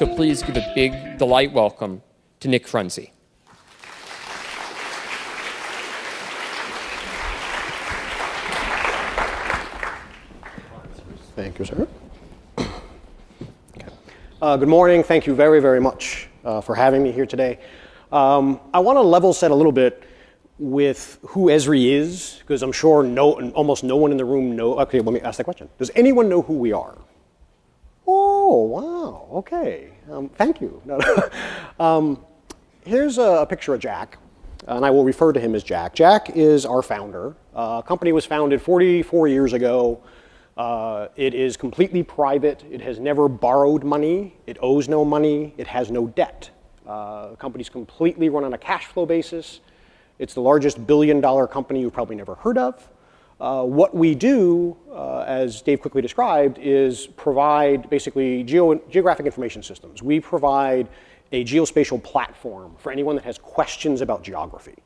So please give a big delight welcome to Nick Frunzi. Thank you, sir. Okay. Good morning. Thank you very, very much for having me here today. I want to level set a little bit with who Esri is, because I'm sure almost no one in the room knows. Okay, let me ask that question. Does anyone know who we are? Oh, wow. Okay. Thank you. Here's a picture of Jack, and I will refer to him as Jack. Jack is our founder. The company was founded 44 years ago. It is completely private. It has never borrowed money. It owes no money. It has no debt. The company's completely run on a cash flow basis. It's the largest billion-dollar company you've probably never heard of. What we do, as Dave quickly described, is provide basically geographic information systems. We provide a geospatial platform for anyone that has questions about geography.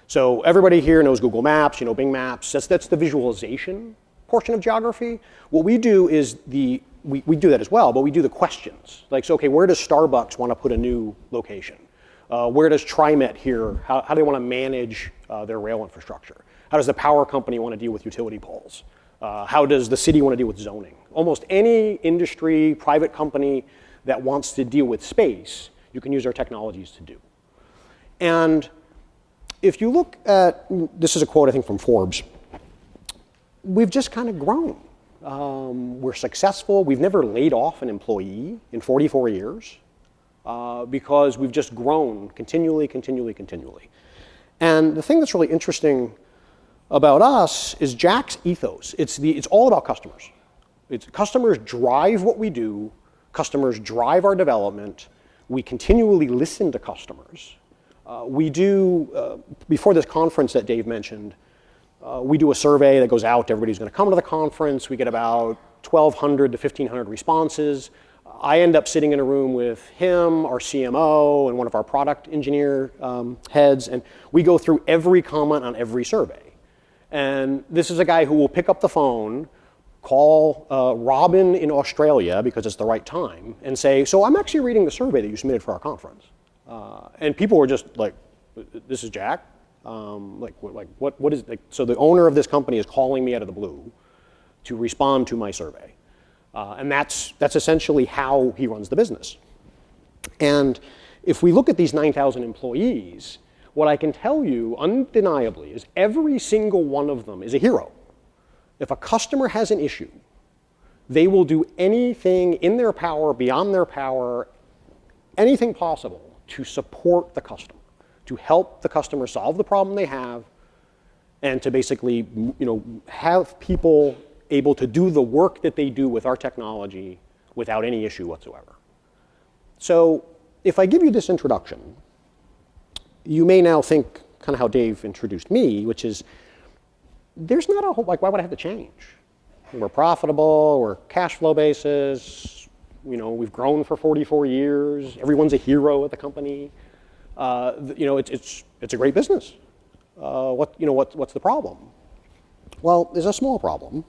So everybody here knows Google Maps, Bing Maps. That's the visualization portion of geography. What we do is we do that as well, but we do the questions. Like, so, okay, where does Starbucks want to put a new location? Where does TriMet here, how do they want to manage their rail infrastructure? How does the power company want to deal with utility poles? How does the city want to deal with zoning? Almost any industry, private company that wants to deal with space, you can use our technologies to do. And if you look at, this is a quote I think from Forbes, we've just kind of grown. We're successful. We've never laid off an employee in 44 years because we've just grown continually. And the thing that's really interesting about us is Jack's ethos. It's all about customers. Customers drive what we do. Customers drive our development. We continually listen to customers. We do, before this conference that Dave mentioned, we do a survey that goes out to everybody who's going to come to the conference. We get about 1,200 to 1,500 responses. I end up sitting in a room with him, our CMO, and one of our product engineer heads, and we go through every comment on every survey. And this is a guy who will pick up the phone, call Robin in Australia, because it's the right time, and say, so I'm actually reading the survey that you submitted for our conference. And people were just like, this is Jack? What is, like, so the owner of this company is calling me out of the blue to respond to my survey. And that's essentially how he runs the business. And if we look at these 9,000 employees, what I can tell you undeniably is every single one of them is a hero. If a customer has an issue, they will do anything in their power, beyond their power, anything possible to support the customer, to help the customer solve the problem they have, and to basically, have people able to do the work that they do with our technology without any issue whatsoever. So if I give you this introduction, you may now think kind of how Dave introduced me, which is there's not a whole, why would I have to change? We're profitable, we're cash flow basis, we've grown for 44 years, everyone's a hero at the company. It's a great business. What's the problem? Well, there's a small problem.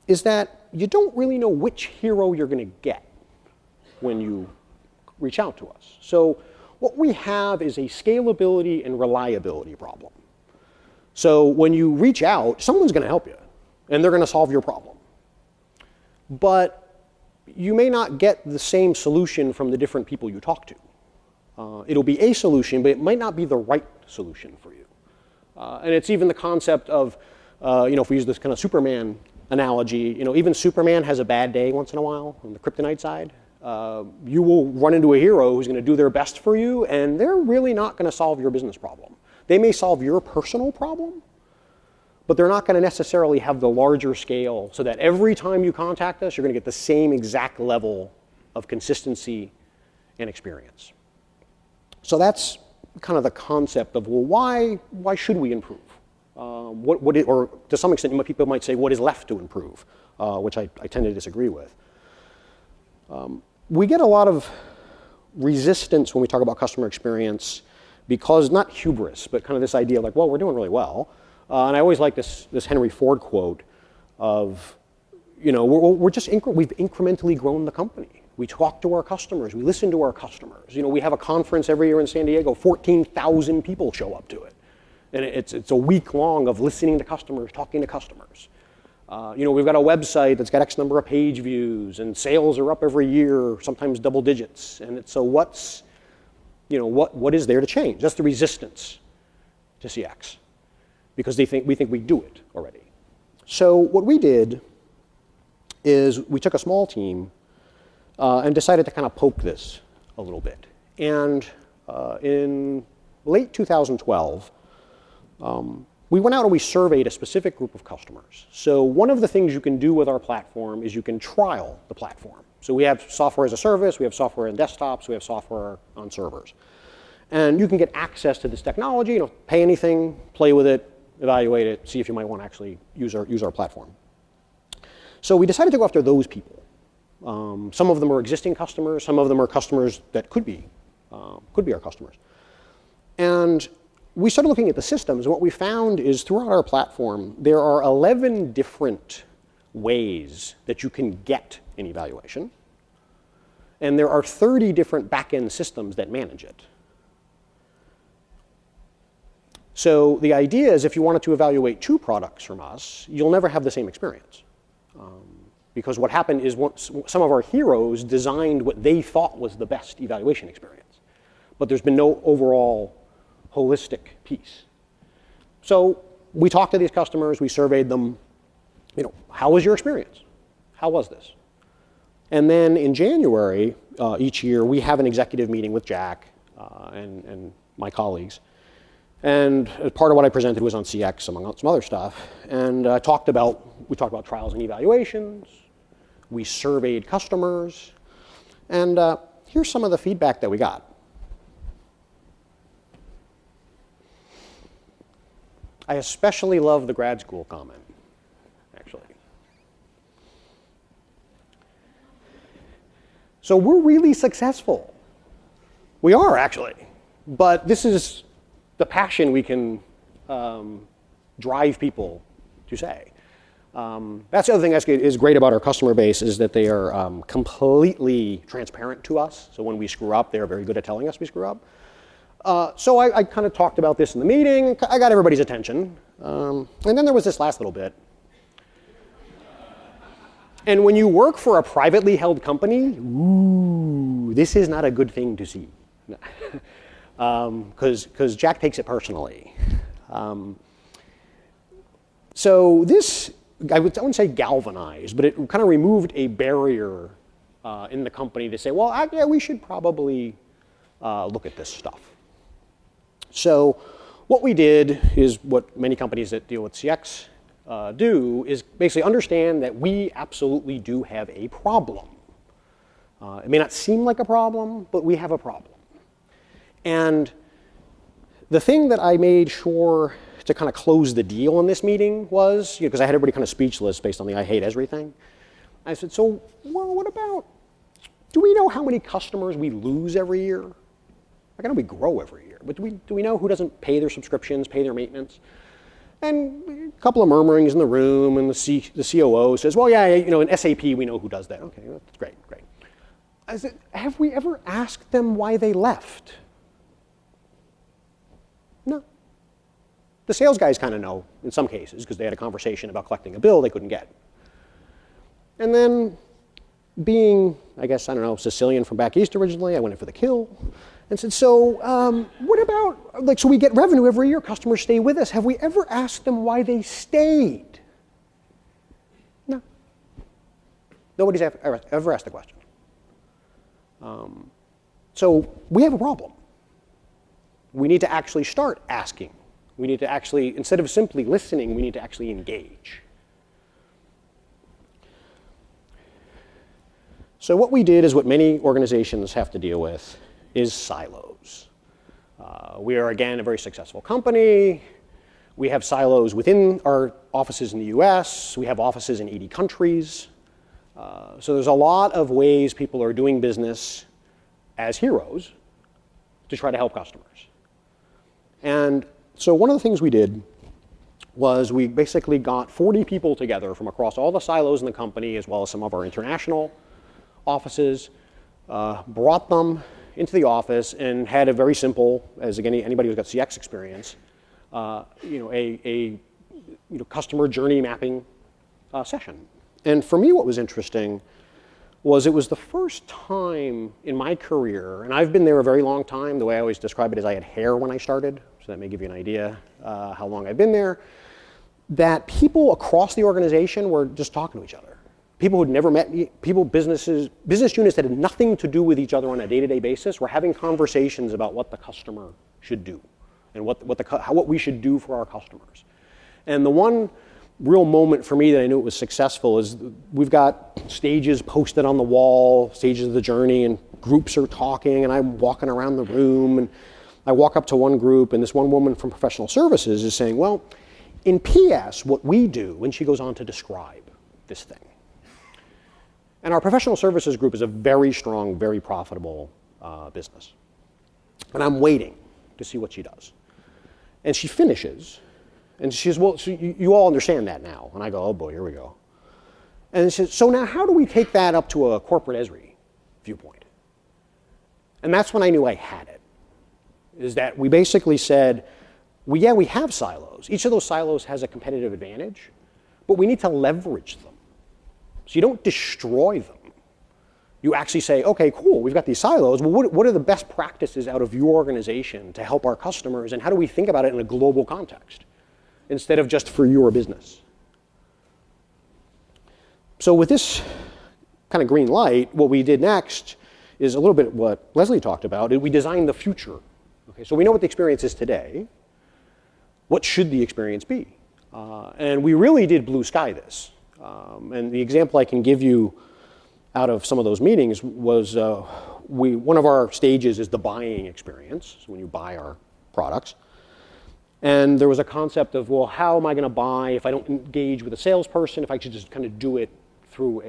Is that you don't really know which hero you're going to get when you reach out to us. So what we have is a scalability and reliability problem. So when you reach out, someone's going to help you, and they're going to solve your problem. But you may not get the same solution from the different people you talk to. It'll be a solution, but it might not be the right solution for you. And it's even the concept of, if we use this kind of Superman analogy, even Superman has a bad day once in a while on the kryptonite side. You will run into a hero who's going to do their best for you, and they're really not going to solve your business problem. They may solve your personal problem, but they're not going to necessarily have the larger scale so that every time you contact us, you're going to get the same exact level of consistency and experience. So that's kind of the concept of, well, why should we improve? Or to some extent, people might say, what is left to improve? Which I tend to disagree with. We get a lot of resistance when we talk about customer experience because, not hubris, but kind of this idea like, well, we're doing really well. And I always like this Henry Ford quote of, we've incrementally grown the company. We talk to our customers. We listen to our customers. You know, we have a conference every year in San Diego. 14,000 people show up to it. And it's a week long of listening to customers, talking to customers. You know, we've got a website that's got X number of page views, and sales are up every year, sometimes double digits. And so what's, you know, what is there to change? That's the resistance to CX, because we think we do it already. So what we did is we took a small team and decided to kind of poke this a little bit. And in late 2012, we went out and we surveyed a specific group of customers. So one of the things you can do with our platform is you can trial the platform. So we have software as a service, we have software on desktops, we have software on servers. And you can get access to this technology, you know, pay anything, play with it, evaluate it, see if you might want to actually use our platform. So we decided to go after those people. Some of them are existing customers, some of them are customers that could be our customers. And we started looking at the systems, and what we found is throughout our platform, there are 11 different ways that you can get an evaluation. And there are 30 different back-end systems that manage it. So the idea is if you wanted to evaluate 2 products from us, you'll never have the same experience. Because what happened is some of our heroes designed what they thought was the best evaluation experience. But there's been no overall holistic piece. So we talked to these customers, we surveyed them, you know, how was your experience? How was this? And then in January each year, we have an executive meeting with Jack and my colleagues. And part of what I presented was on CX, among some other stuff. And we talked about trials and evaluations. We surveyed customers. And here's some of the feedback that we got. I especially love the grad school comment, actually. So we're really successful. We are, actually. But this is the passion we can drive people to say. That's the other thing that is great about our customer base is that they are completely transparent to us. So when we screw up, they're very good at telling us we screw up. So I kind of talked about this in the meeting. I got everybody's attention. And then there was this last little bit. And when you work for a privately held company, ooh, this is not a good thing to see. Because Jack takes it personally. So this, I wouldn't say galvanized, but it kind of removed a barrier in the company to say, well, yeah, we should probably look at this stuff. So what we did is what many companies that deal with CX do is basically understand that we absolutely do have a problem. It may not seem like a problem, but we have a problem. And the thing that I made sure to kind of close the deal in this meeting was, because I had everybody kind of speechless based on the I hate Esri thing. I said, so, well, what about, do we know how many customers we lose every year? Like, I know we grow every year, but do we know who doesn't pay their subscriptions, pay their maintenance? And a couple of murmurings in the room, and the COO says, well, yeah, you know, in SAP, we know who does that. Okay, that's great. I said, have we ever asked them why they left? No. The sales guys kind of know in some cases because they had a conversation about collecting a bill they couldn't get. And then being, I guess, I don't know, Sicilian from back east originally, I went in for the kill and said, so what about, like, so we get revenue every year, customers stay with us. Have we ever asked them why they stayed? No. Nobody's ever asked the question. So we have a problem. We need to actually start asking. We need to actually, instead of simply listening, we need to actually engage. So what we did is what many organizations have to deal with is silos. We are, again, a very successful company. We have silos within our offices in the US. We have offices in 80 countries. So there's a lot of ways people are doing business as heroes to try to help customers. And so one of the things we did was we basically got 40 people together from across all the silos in the company, as well as some of our international offices, brought them into the office and had a very simple, as again, anybody who's got CX experience, a customer journey mapping session. And for me, what was interesting was it was the first time in my career, and I've been there a very long time. The way I always describe it is I had hair when I started, so that may give you an idea how long I've been there, that people across the organization were just talking to each other. People who'd never met, business units that had nothing to do with each other on a day-to-day basis were having conversations about what the customer should do and what we should do for our customers. And the one real moment for me that I knew it was successful is we've got stages posted on the wall, stages of the journey, and groups are talking, and I'm walking around the room, and I walk up to one group, and this one woman from professional services is saying, well, in PS, what we do, and she goes on to describe this thing. And our professional services group is a very strong, very profitable business. And I'm waiting to see what she does. And she finishes, and she says, well, so you all understand that now. And I go, oh boy, here we go. And she says, so now how do we take that up to a corporate Esri viewpoint? And that's when I knew I had it, is that we basically said, we have silos. Each of those silos has a competitive advantage, but we need to leverage them. So you don't destroy them. You actually say, okay, cool, we've got these silos. Well, what are the best practices out of your organization to help our customers, and how do we think about it in a global context instead of just for your business? So with this kind of green light, what we did next is a little bit what Leslie talked about. We designed the future. Okay, so we know what the experience is today. What should the experience be? And we really did blue sky this. And the example I can give you out of some of those meetings was one of our stages is the buying experience, so when you buy our products. And there was a concept of, well, how am I going to buy if I don't engage with a salesperson, if I should just kind of do it through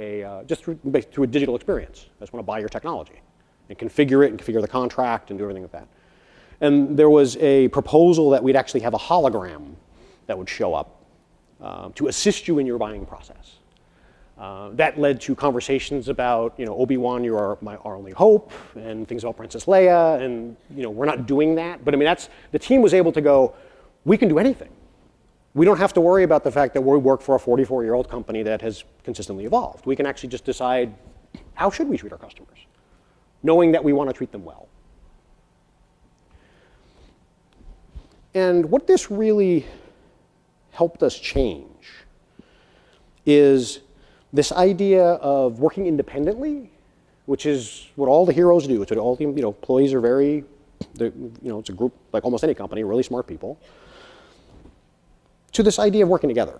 through a digital experience. I just want to buy your technology and configure it and configure the contract and do everything with that. And there was a proposal that we'd actually have a hologram that would show up to assist you in your buying process. That led to conversations about, Obi-Wan, you are our only hope, and things about Princess Leia, and we're not doing that. But I mean, the team was able to go, we can do anything. We don't have to worry about the fact that we work for a 44-year-old company that has consistently evolved. We can actually just decide, how should we treat our customers, knowing that we want to treat them well. And what this really helped us change is this idea of working independently, which is what all the heroes do. It's what all the employees are it's a group like almost any company, really smart people, to this idea of working together.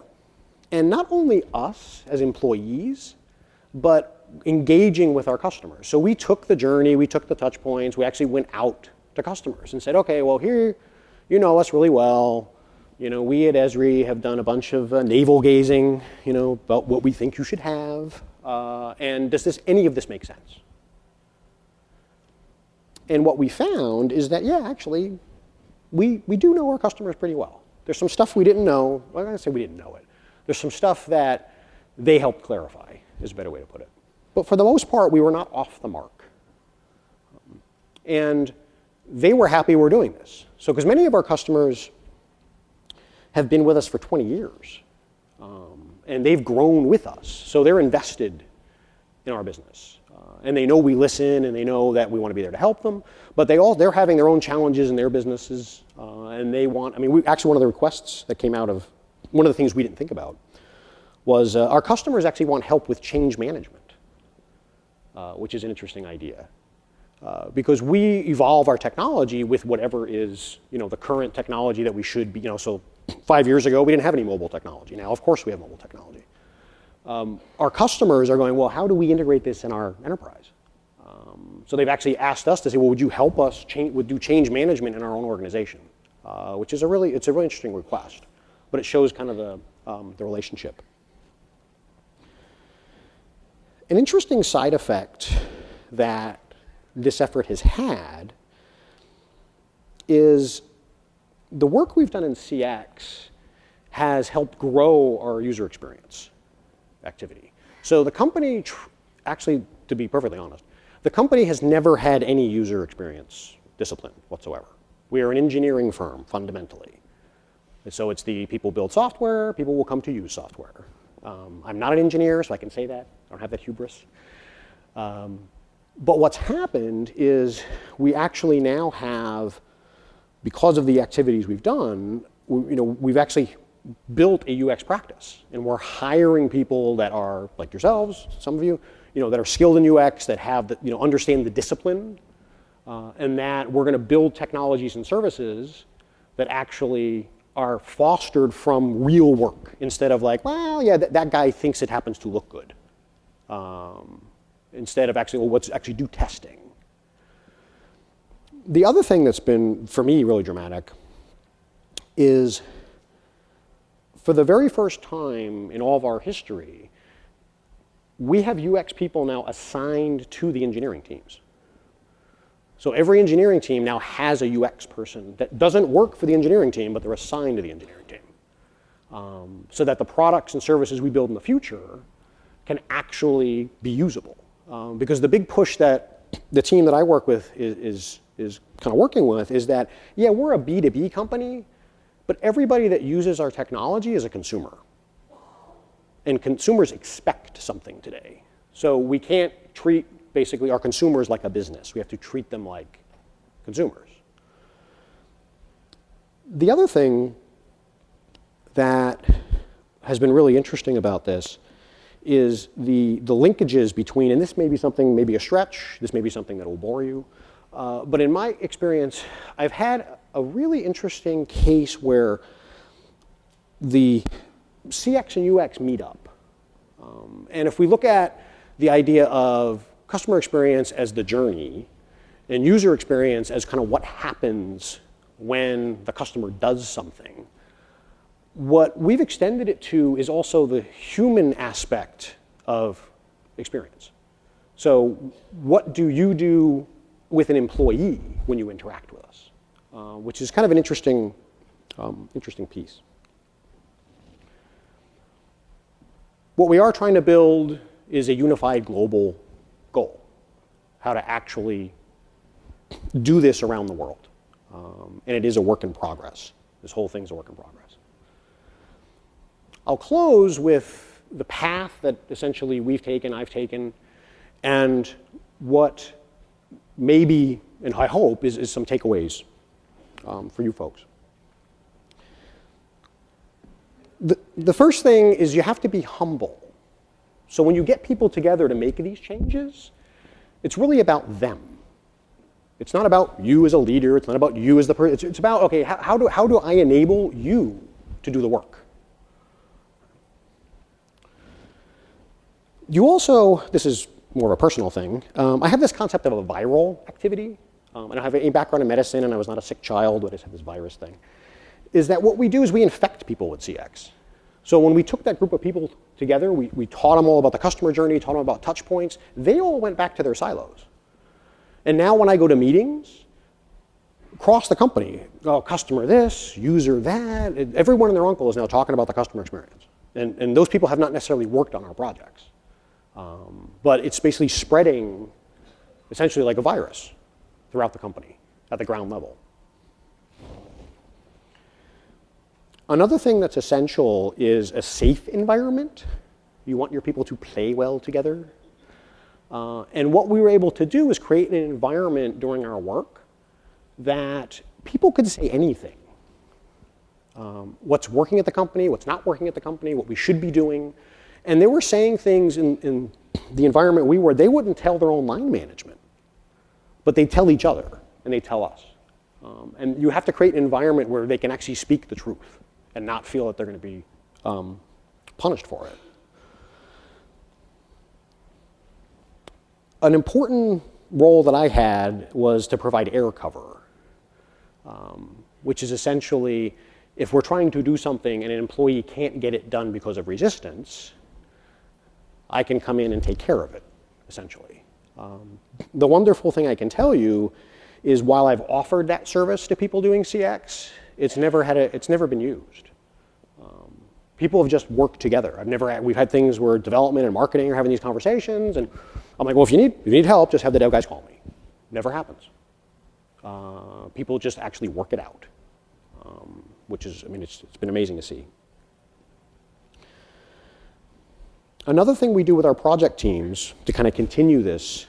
And not only us as employees, but engaging with our customers. So we took the journey, we took the touch points, we actually went out to customers and said, okay, well, here, you know us really well. We at Esri have done a bunch of navel gazing, about what we think you should have. And does any of this make sense? And what we found is that, yeah, actually, we do know our customers pretty well. There's some stuff we didn't know. Well, I'm not going to say we didn't know it. There's some stuff that they helped clarify, is a better way to put it. But for the most part, we were not off the mark. And they were happy we're doing this. So, because many of our customers have been with us for 20 years. And they've grown with us. So they're invested in our business. And they know we listen, and they know that we want to be there to help them. But they're having their own challenges in their businesses. And they want, actually one of the requests that came out of, one of the things we didn't think about was our customers actually want help with change management, which is an interesting idea. Because we evolve our technology with whatever is, the current technology that we should be, so 5 years ago, we didn't have any mobile technology. Now, of course, we have mobile technology. Our customers are going, well, how do we integrate this in our enterprise? So they've actually asked us to say, well, would you help us do change management in our own organization? Which is a really interesting request, but it shows kind of the relationship. An interesting side effect that this effort has had is the work we've done in CX has helped grow our user experience activity. So the company, actually, to be perfectly honest, The company has never had any user experience discipline whatsoever. We are an engineering firm, fundamentally. And so it's the people build software, people will come to use software. I'm not an engineer, so I can say that. I don't have that hubris. But what's happened is we actually now have, because of the activities we've done, we've actually built a UX practice, and we're hiring people that are like yourselves, some of you, that are skilled in UX, that have understand the discipline, and that we're going to build technologies and services that actually are fostered from real work instead of like, well, yeah, that guy thinks it happens to look good. Instead of actually, well, let's actually do testing. The other thing that's been, for me, really dramatic is for the very first time in all of our history, we have UX people now assigned to the engineering teams. So every engineering team now has a UX person that doesn't work for the engineering team, but they're assigned to the engineering team. So that the products and services we build in the future can actually be usable. Because the big push that the team that I work with is kind of working with is that, yeah, we're a B2B company, but everybody that uses our technology is a consumer. And consumers expect something today. So we can't treat basically our consumers like a business. We have to treat them like consumers. The other thing that has been really interesting about this is the linkages between, and this may be something, maybe a stretch, this may be something that will bore you, but in my experience, I've had a really interesting case where the CX and UX meet up. And if we look at the idea of customer experience as the journey and user experience as kind of what happens when the customer does something, what we've extended it to is also the human aspect of experience. So what do you do with an employee when you interact with us? Which is kind of an interesting piece. What we are trying to build is a unified global goal, how to actually do this around the world. And it is a work in progress. This whole thing's a work in progress. I'll close with the path that essentially we've taken, I've taken, and what maybe, and I hope, is some takeaways for you folks. The first thing is you have to be humble. So when you get people together to make these changes, it's really about them. It's not about you as a leader. It's not about you as the person. It's about, okay, how do I enable you to do the work? You also, this is more of a personal thing, I have this concept of a viral activity. And I have a background in medicine, and I was not a sick child, but I just have this virus thing. Is that what we do is we infect people with CX. So when we took that group of people together, we taught them all about the customer journey, taught them about touch points. They all went back to their silos. And now when I go to meetings, across the company, oh, customer this, user that, everyone and their uncle is now talking about the customer experience. And those people have not necessarily worked on our projects. But it's basically spreading essentially like a virus throughout the company at the ground level. Another thing that's essential is a safe environment. You want your people to play well together. And what we were able to do is create an environment during our work that people could say anything. What's working at the company, what's not working at the company, what we should be doing. And they were saying things in the environment we were, they wouldn't tell their own line management. But they tell each other, and they tell us. And you have to create an environment where they can actually speak the truth and not feel that they're going to be punished for it. An important role that I had was to provide air cover, which is essentially if we're trying to do something and an employee can't get it done because of resistance, I can come in and take care of it, essentially. The wonderful thing I can tell you is while I've offered that service to people doing CX, it's never been used. People have just worked together. We've had things where development and marketing are having these conversations, and I'm like, well, if you need help, just have the dev guys call me. Never happens. People just actually work it out, which is, I mean, it's been amazing to see. Another thing we do with our project teams to kind of continue this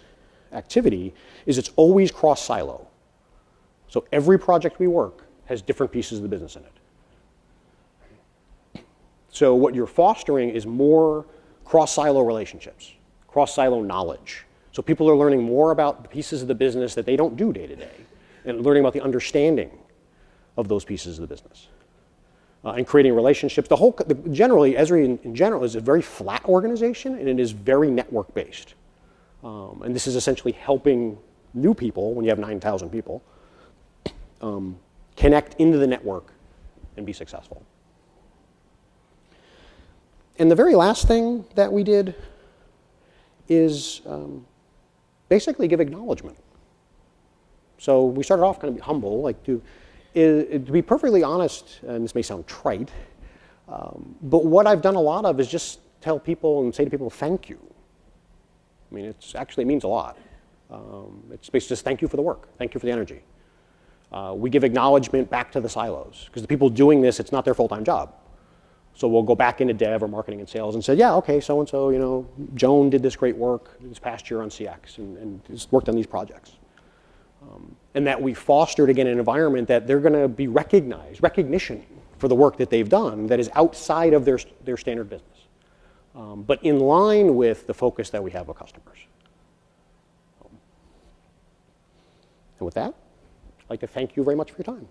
activity is it's always cross-silo. So every project we work has different pieces of the business in it. So what you're fostering is more cross-silo relationships, cross-silo knowledge. So people are learning more about the pieces of the business that they don't do day to day, and learning about the understanding of those pieces of the business. And creating relationships. Generally, Esri in general is a very flat organization, and it is very network-based. And this is essentially helping new people, when you have 9,000 people, connect into the network and be successful. And the very last thing that we did is basically give acknowledgement. So we started off kind of humble, like to be perfectly honest, and this may sound trite, but what I've done a lot of is just tell people and say to people, thank you. I mean, it means a lot. It's basically just thank you for the work, thank you for the energy. We give acknowledgement back to the silos, because the people doing this, it's not their full-time job. So we'll go back into dev or marketing and sales and say, yeah, okay, so-and-so, you know, Joan did this great work this past year on CX and has worked on these projects. And that we fostered, again, an environment that they're going to be recognition for the work that they've done that is outside of their standard business, but in line with the focus that we have with customers. And with that, I'd like to thank you very much for your time.